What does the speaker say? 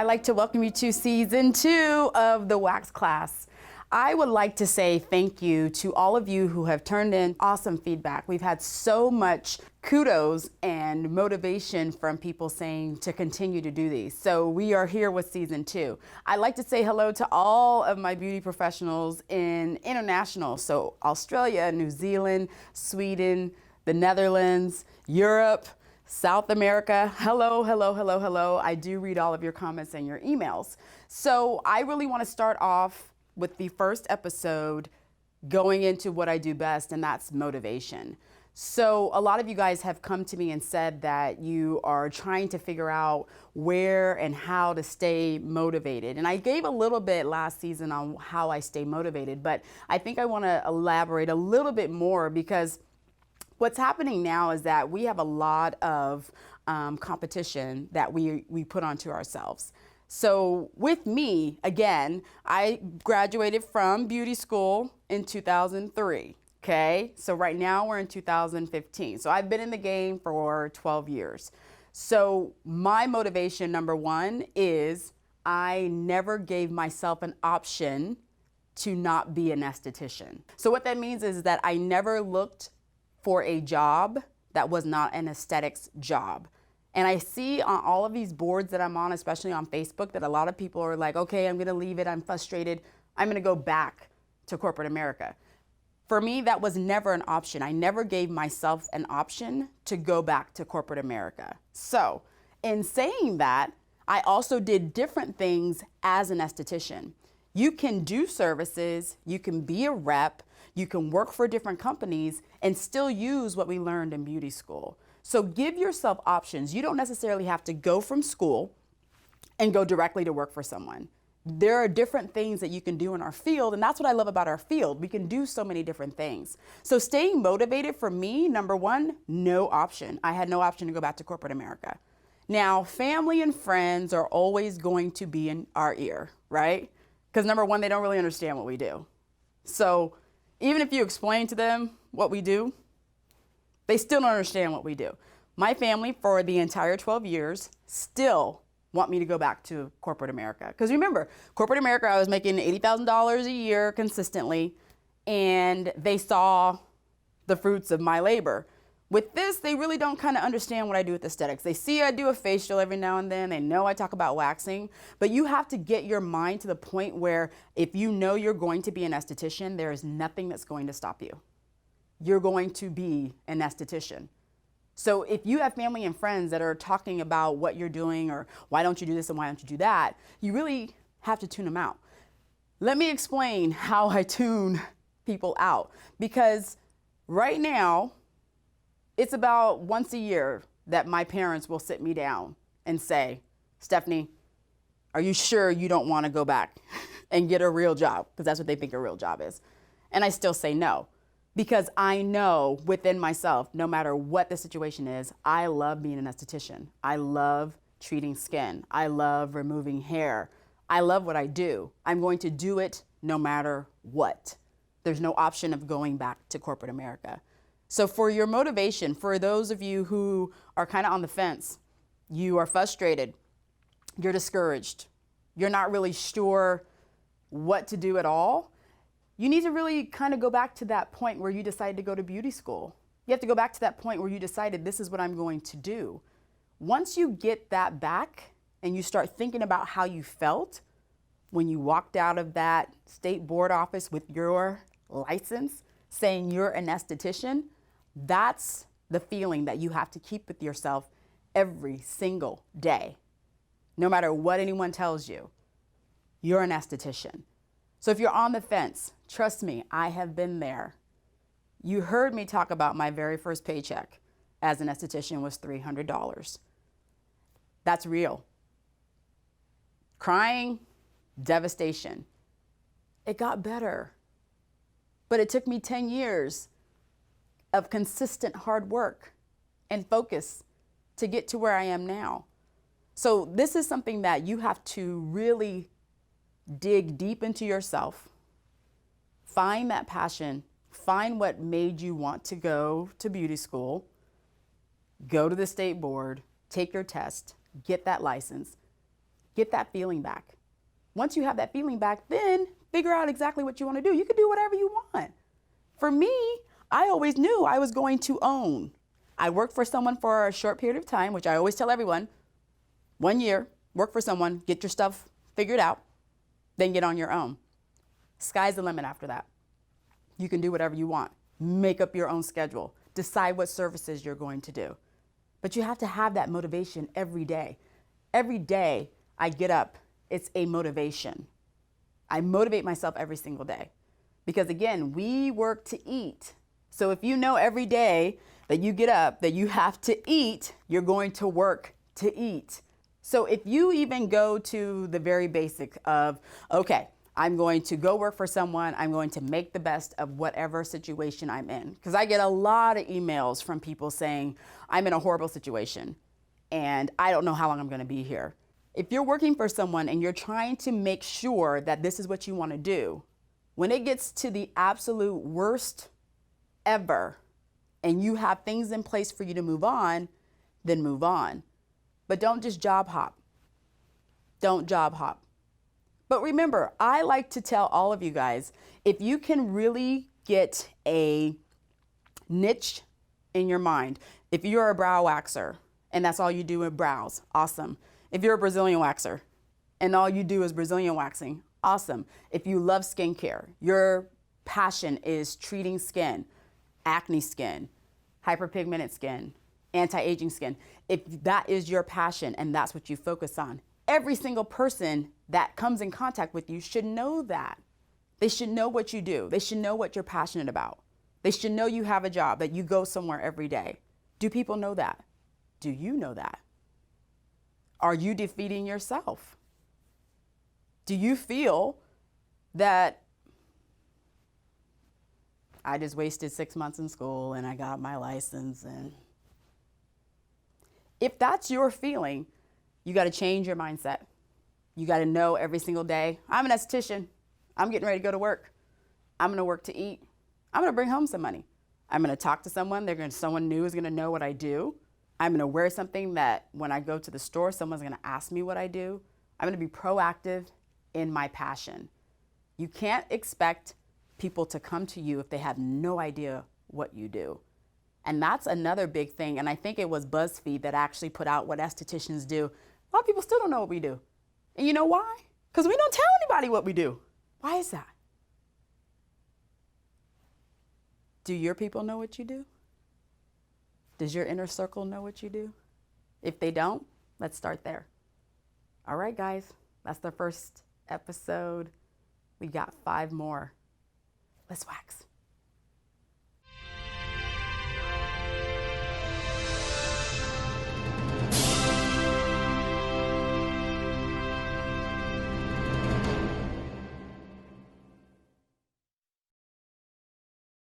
I'd like to welcome you to season 2 of the Wax Class. I would like to say thank you to all of you who have turned in awesome feedback. We've had so much kudos and motivation from people saying to continue to do these. So we are here with season 2. I'd like to say hello to all of my beauty professionals in international, so Australia, New Zealand, Sweden, the Netherlands, Europe, South America. Hello, hello, hello, hello. I do read all of your comments and your emails. So I really want to start off with the first episode going into what I do best, and that's motivation. So a lot of you guys have come to me and said that you are trying to figure out where and how to stay motivated. And I gave a little bit last season on how I stay motivated, but I think I want to elaborate a little bit more because what's happening now is that we have a lot of competition that we put onto ourselves. So with me, again, I graduated from beauty school in 2003, okay? So right now we're in 2015. So I've been in the game for 12 years. So my motivation, number one, is I never gave myself an option to not be an esthetician. So what that means is that I never looked for a job that was not an aesthetics job. And I see on all of these boards that I'm on, especially on Facebook, that a lot of people are like, okay, I'm gonna leave it, I'm frustrated, I'm gonna go back to corporate America. For me, that was never an option. I never gave myself an option to go back to corporate America. So in saying that, I also did different things as an esthetician. You can do services, you can be a rep, you can work for different companies and still use what we learned in beauty school. So give yourself options. You don't necessarily have to go from school and go directly to work for someone. There are different things that you can do in our field, and that's what I love about our field. We can do so many different things. So staying motivated for me, number one, no option. I had no option to go back to corporate America. Now, family and friends are always going to be in our ear, right? Because number one, they don't really understand what we do. So even if you explain to them what we do, they still don't understand what we do. My family, for the entire 12 years, still want me to go back to corporate America. Because remember, corporate America, I was making $80,000 a year consistently, and they saw the fruits of my labor. With this, they really don't kind of understand what I do with aesthetics. They see I do a facial every now and then. They know I talk about waxing, but you have to get your mind to the point where if you know you're going to be an esthetician, there is nothing that's going to stop you. You're going to be an esthetician. So if you have family and friends that are talking about what you're doing or why don't you do this and why don't you do that, you really have to tune them out. Let me explain how I tune people out, because right now, it's about once a year that my parents will sit me down and say, Stephanie, are you sure you don't want to go back and get a real job? Because that's what they think a real job is. And I still say no. Because I know within myself, no matter what the situation is, I love being an esthetician. I love treating skin. I love removing hair. I love what I do. I'm going to do it no matter what. There's no option of going back to corporate America. So for your motivation, for those of you who are kind of on the fence, you are frustrated, you're discouraged, you're not really sure what to do at all, you need to really kind of go back to that point where you decided to go to beauty school. You have to go back to that point where you decided this is what I'm going to do. Once you get that back and you start thinking about how you felt when you walked out of that state board office with your license saying you're an esthetician, that's the feeling that you have to keep with yourself every single day. No matter what anyone tells you, you're an esthetician. So if you're on the fence, trust me, I have been there. You heard me talk about my very first paycheck as an esthetician was $300. That's real. Crying, devastation. It got better, but it took me 10 years of consistent hard work and focus to get to where I am now. So this is something that you have to really dig deep into yourself, find that passion, find what made you want to go to beauty school, go to the state board, take your test, get that license, Get that feeling back. Once you have that feeling back, then figure out exactly what you want to do. You can do whatever you want. For me, I always knew I was going to own. I worked for someone for a short period of time, which I always tell everyone, 1 year, work for someone, get your stuff figured out, then get on your own. Sky's the limit after that. You can do whatever you want. Make up your own schedule. Decide what services you're going to do. But you have to have that motivation every day. Every day I get up, it's a motivation. I motivate myself every single day. Because again, we work to eat. So if you know every day that you get up, that you have to eat, you're going to work to eat. So if you even go to the very basic of, okay, I'm going to go work for someone, I'm going to make the best of whatever situation I'm in. Because I get a lot of emails from people saying, I'm in a horrible situation and I don't know how long I'm going to be here. If you're working for someone and you're trying to make sure that this is what you want to do, when it gets to the absolute worst ever and you have things in place for you to move on, then move on. But don't just job hop. Don't job hop. But remember, I like to tell all of you guys, if you can really get a niche in your mind, if you're a brow waxer and that's all you do with brows, awesome. If you're a Brazilian waxer and all you do is Brazilian waxing, awesome. If you love skincare, your passion is treating skin, acne skin, hyperpigmented skin, anti-aging skin, if that is your passion and that's what you focus on, every single person that comes in contact with you should know that. They should know what you do. They should know what you're passionate about. They should know you have a job, that you go somewhere every day. Do people know that? Do you know that? Are you defeating yourself? Do you feel that I just wasted 6 months in school and I got my license? And if that's your feeling, you got to change your mindset. You got to know every single day, I'm an esthetician. I'm getting ready to go to work. I'm going to work to eat. I'm going to bring home some money. I'm going to talk to someone. Someone new is going to know what I do. I'm going to wear something that when I go to the store, someone's going to ask me what I do. I'm going to be proactive in my passion. You can't expect people to come to you if they have no idea what you do. And that's another big thing. And I think it was BuzzFeed that actually put out what estheticians do. A lot of people still don't know what we do. And you know why? Because we don't tell anybody what we do. Why is that? Do your people know what you do? Does your inner circle know what you do? If they don't, let's start there. All right, guys, that's the first episode. We got 5 more. Let's wax.